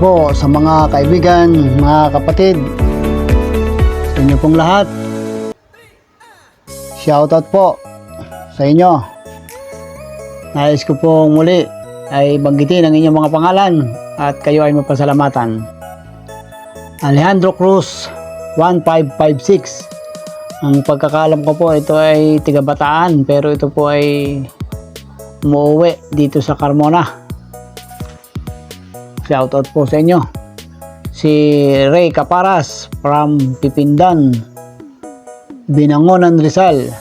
po sa mga kaibigan, mga kapatid, sa inyo pong lahat. Shoutout po sa inyo. Nais ko pong muli ay banggitin ang inyong mga pangalan at kayo ay mapasalamatan. Alejandro Cruz 1556. Ang pagkakalam ko po, ito ay tiga Bataan, pero ito po ay umuwi dito sa Carmona. Shoutout po sa inyo. Si Ray Caparas from Pipindan, Binangonan, Rizal.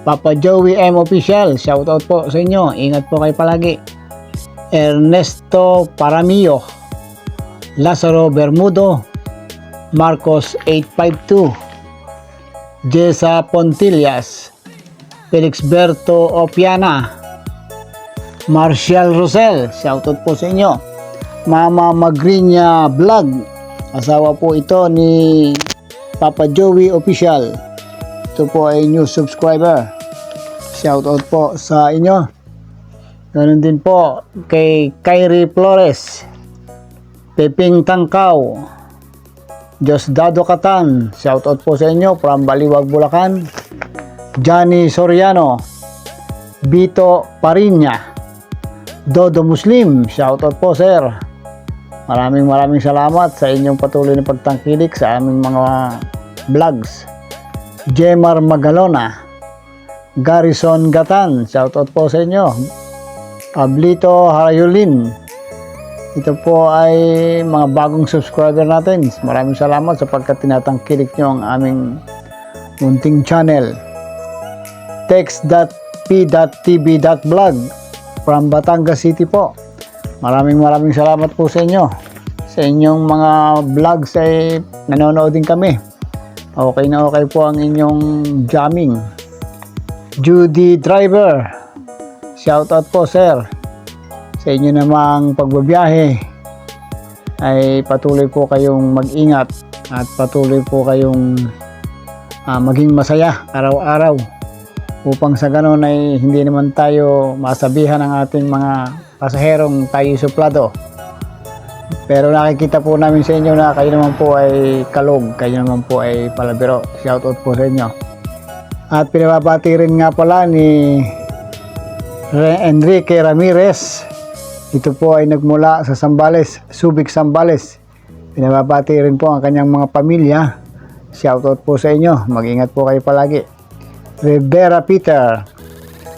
Papa Joey M. Official, shoutout po sa inyo. Ingat po kayo palagi. Ernesto Paramillo, Lazaro Bermudo, Marcos 852, Jessa Pontillas, Felixberto Opiana, Marcial Rosel, shoutout po sa inyo. Mama Magrinya Vlog, asawa po ito ni Papa Joey Official. Ito po ay new subscriber. Shoutout po sa inyo. Ganun din po kay Kyrie Flores, Peping Tangkaw, Diosdado Catan, shoutout po sa inyo from Baliwag, Bulacan. Johnny Soriano, Bito Parinya, Dodo Muslim, shoutout po sir. Maraming salamat sa inyong patuloy na pagtangkilik sa aming mga vlogs. Jemar Magalona, Garrison Gatan, shoutout po sa inyo. Ablito Harayulin, ito po ay mga bagong subscriber natin. Maraming salamat sapagkat tinatangkilik nyo ang aming munting channel. Text.p.tv.vlog from Batangas City po. Maraming salamat po sa inyo. Sa inyong mga vlogs ay nanonood din kami. Okay na okay po ang inyong jamming. Judy Driver, shoutout po sir. Sa inyo namang pagbabiyahe ay patuloy po kayong mag-ingat at patuloy po kayong maging masaya araw-araw upang sa ganon ay hindi naman tayo masabihan ng ating mga pasaherong tayo suplado. Pero nakikita po namin sa inyo na kayo naman po ay kalog, kayo naman po ay palabiro. Shoutout po sa inyo. At pinababati rin nga pala ni Enrique Ramirez. Ito po ay nagmula sa Zambales, Subic, Zambales. Pinababati rin po ang kanyang mga pamilya. Shoutout po sa inyo. Mag-ingat po kayo palagi. Rivera Peter,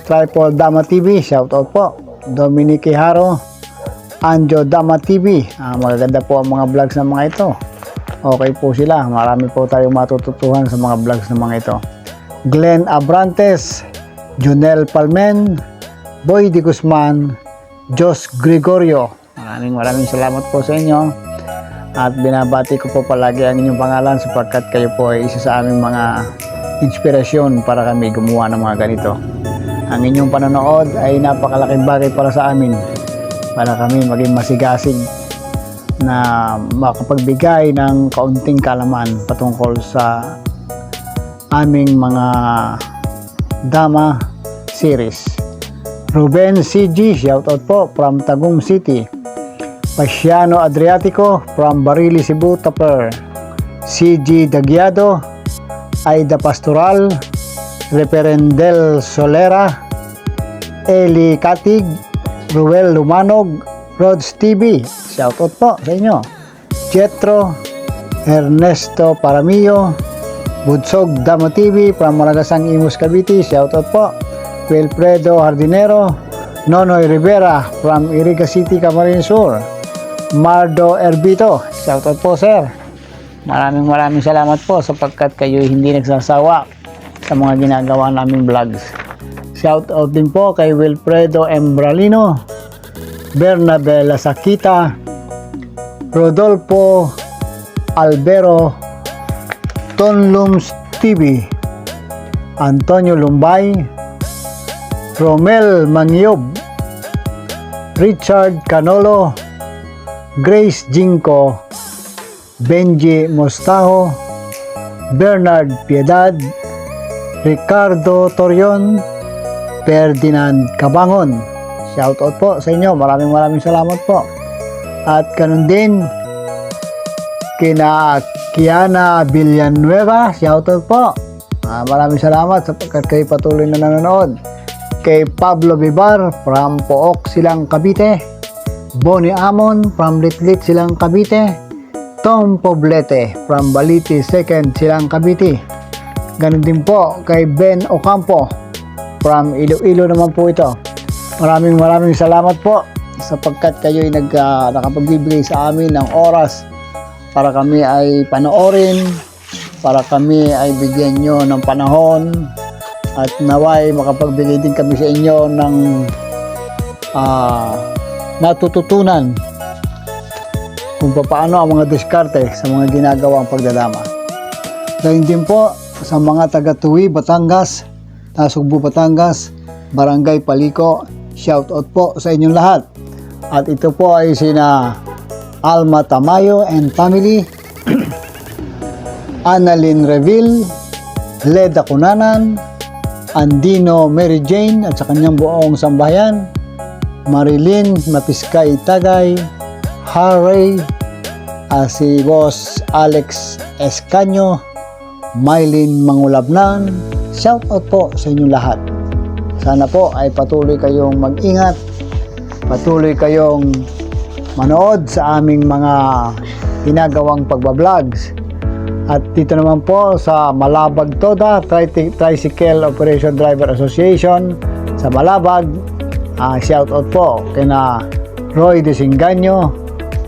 Tripod Dama TV, shoutout po. Dominique Haro, Anjo Dama TV. Magaganda po ang mga vlogs ng mga ito. Okay po sila. Marami po tayong matututuhan sa mga vlogs ng mga ito. Glenn Abrantes, Junel Palmen, Boy Di Guzman, Jos Gregorio. Maraming salamat po sa inyo. At binabati ko po palagi ang inyong pangalan sapagkat kayo po ay isa sa aming mga inspirasyon para kami gumawa ng mga ganito. Ang inyong panonood ay napakalaking bagay para sa amin, para kami maging masigasig na makapagbigay ng kaunting kalaman patungkol sa aming mga Dama series. Ruben CG, shoutout po from Tagum City. Pasiano Adriatico from Barili, Cebu, Taper. CG Dagiado, Aida Pastoral, Reperendel Solera, Eli Katig, Ruel Lumanog, Rods TV, shoutout po sa inyo. Jetro, Ernesto Paramillo, Budsog Damo TV from Malagasang, Imus, Cavite, shoutout po. Wilfredo Hardinero, Nonoy Rivera from Iriga City, Camarines Sur. Mardo Erbito, shoutout po sir. Maraming salamat po sapagkat kayo hindi nagsasawa sa mga ginagawa naming vlogs. Shoutout din po kay Wilfredo Embralino, Bernabe Lasakita, Rodolfo Albero, Tonlums TV, Antonio Lumbay, Romel Mangyob, Richard Canolo, Grace Jinko, Benji Mostaho, Bernard Piedad, Ricardo Torion, Ferdinand Cabangon. Shoutout po sa inyo. Maraming salamat po. At ganun din kina Kiana Villanueva, shoutout po. Maraming salamat sapagkat kayo patuloy na nanonood. Kay Pablo Vivar from Pook, Silang Cavite. Bonnie Amon from Litlit, Silang Cavite. Tom Poblete from Baliti 2nd, Silang Cavite. Ganun din po kay Ben Ocampo from Iloilo naman po ito. Maraming salamat po sapagkat kayo ay nakapagbibigay sa amin ng oras para kami ay panoorin, para kami ay bigyan nyo ng panahon at naway makapagbigay din kami sa inyo ng natututunan kung paano ang mga diskarte sa mga ginagawang pagdadama. Gayun din po sa mga taga-Tuwi, Batangas, Nasugbu, Batangas, Barangay Paliko, shoutout po sa inyong lahat. At ito po ay sina Alma Tamayo and family, Annalyn Reville, Leda Cunanan, Andino Mary Jane at sa kanyang buong sambahayan, Marilyn Mapiskay Tagay, Harry, si Boss Alex Escanio, Mylene Mangulabnan, shoutout po sa inyong lahat. Sana po ay patuloy kayong mag-ingat, patuloy kayong manood sa aming mga ginagawang pagbablogs. At dito naman po sa Malabag Toda Tricycle Operation Driver Association sa Malabag, shoutout po kina Roy Desinganyo,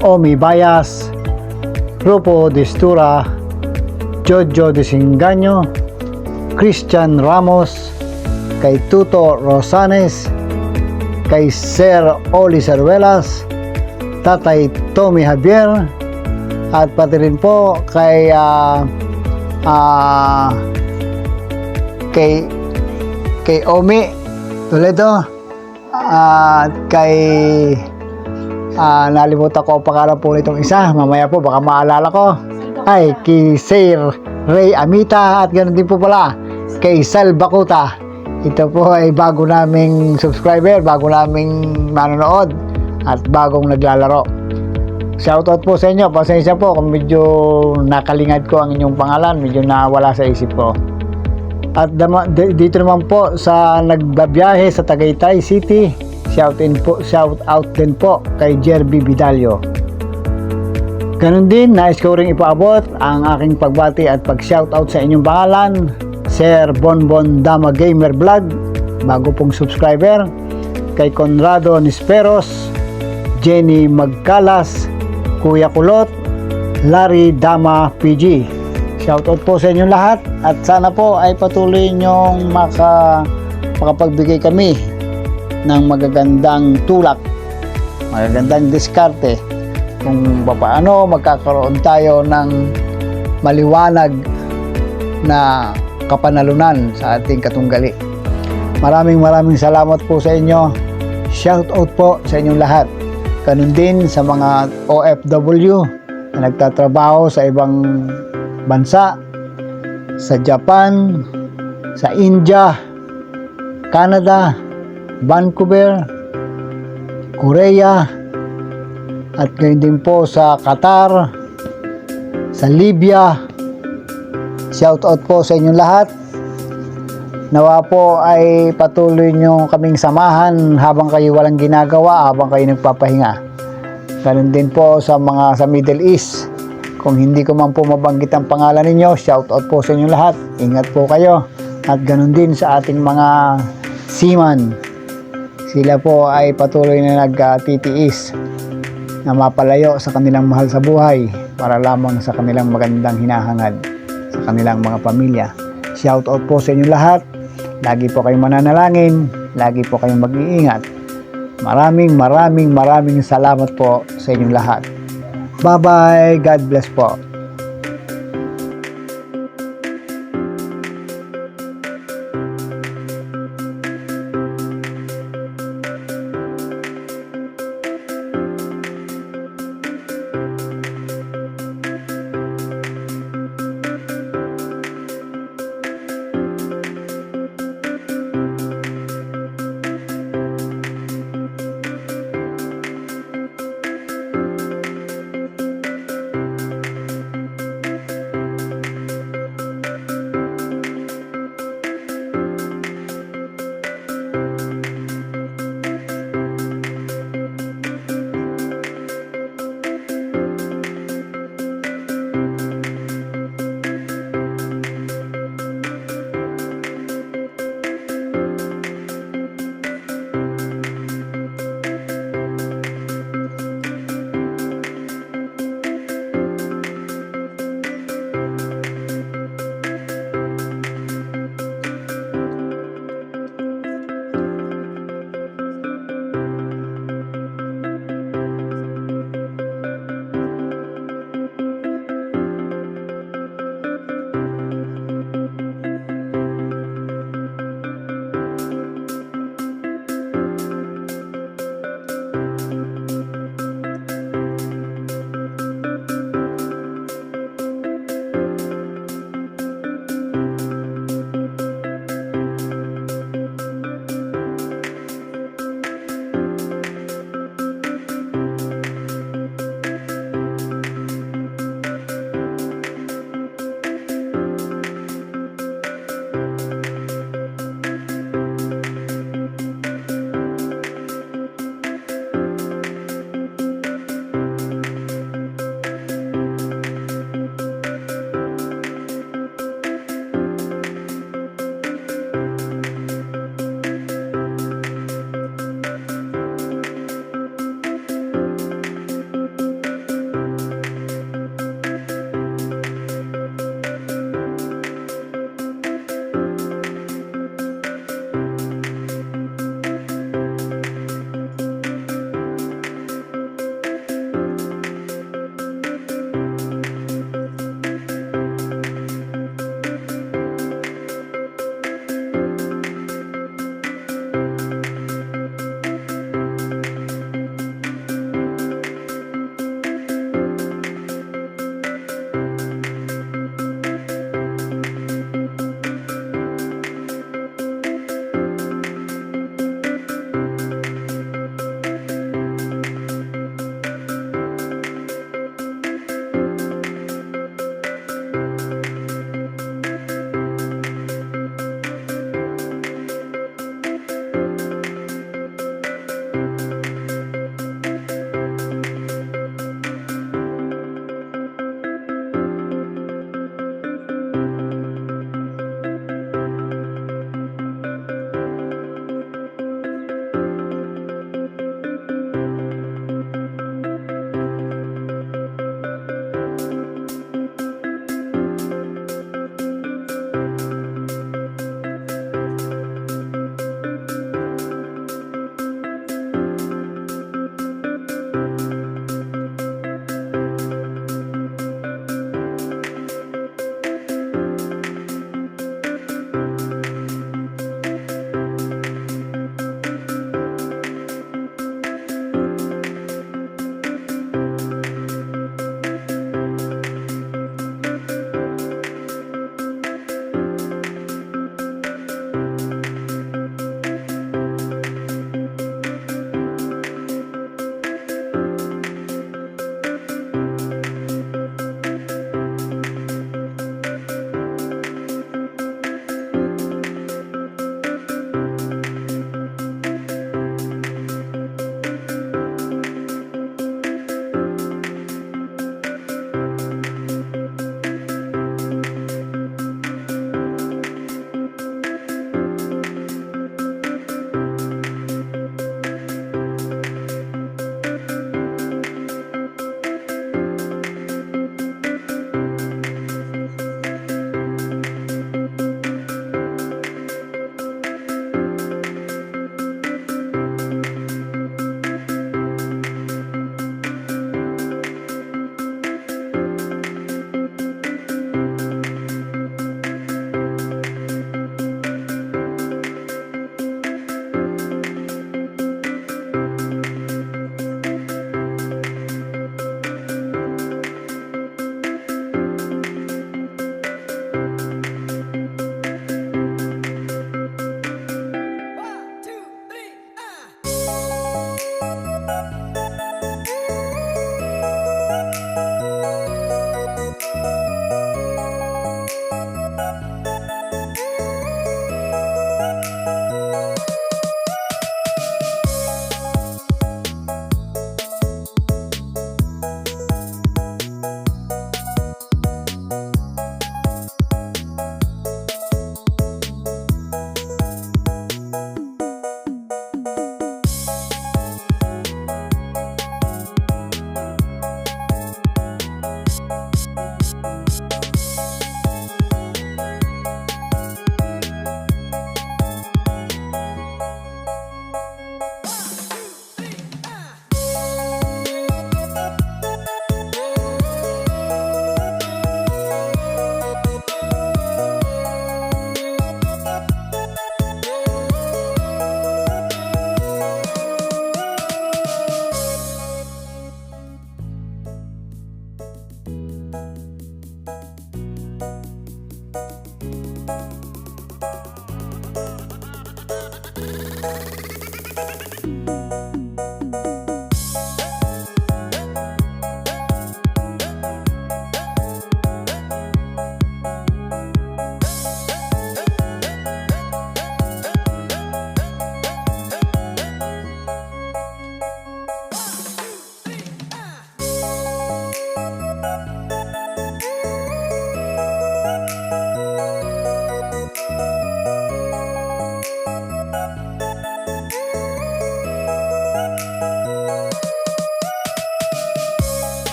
Omi Bayas, Grupo Destura, Jojo Desinganyo, Christian Ramos, kay Tuto Rosanes, kay Sir Oli Cervelas, Tatay Tommy Javier, at pati rin po kay Omi Toledo, at kay nalimutan ko ang pangalan po nitong isa, mamaya po baka maalala ko, ay kay Sir Ray Amita, at ganoon din po pala kay Sal Bakuta. Ito po ay bago naming subscriber, bago naming manonood at bagong naglalaro. Shoutout po sa inyo, pasensya po kung medyo nakalingad ko ang inyong pangalan, medyo nawala sa isip ko. At dito naman po sa nagbabiyahe sa Tagaytay City, shout out din po kay Jerby Vidalio. Ganun din, nais ko ring ipaabot ang aking pagbati at pag-shoutout sa inyong pangalan, Sir Bonbon Dama Gamer Vlog, bago pong subscriber, kay Conrado Nisperos, Jenny Magkalas, Kuya Kulot, Larry Dama PG. Shoutout po sa inyong lahat at sana po ay patuloy nyong makapagbigay kami ng magagandang tulak, magagandang diskarte kung paano magkakaroon tayo ng maliwanag na kapanalunan sa ating katunggali. Maraming salamat po sa inyo. Shoutout po sa inyong lahat. Ganun din sa mga OFW na nagtatrabaho sa ibang bansa, sa Japan, sa India, Canada, Vancouver, Korea, at gayon din po sa Qatar, sa Libya. Shoutout po sa inyong lahat. Nawa po ay patuloy nyo kaming samahan habang kayo walang ginagawa, habang kayo nagpapahinga. Ganun din po sa mga sa Middle East. Kung hindi ko man po mabanggit ang pangalan ninyo, shoutout po sa inyong lahat. Ingat po kayo. At ganun din sa ating mga seaman. Sila po ay patuloy na nagtitiis na mapalayo sa kanilang mahal sa buhay para lamang sa kanilang magandang hinahangad sa kanilang mga pamilya. Shoutout po sa inyong lahat. Lagi po kayong mananalangin, lagi po kayong mag-iingat. Maraming salamat po sa inyong lahat. Bye-bye. God bless po.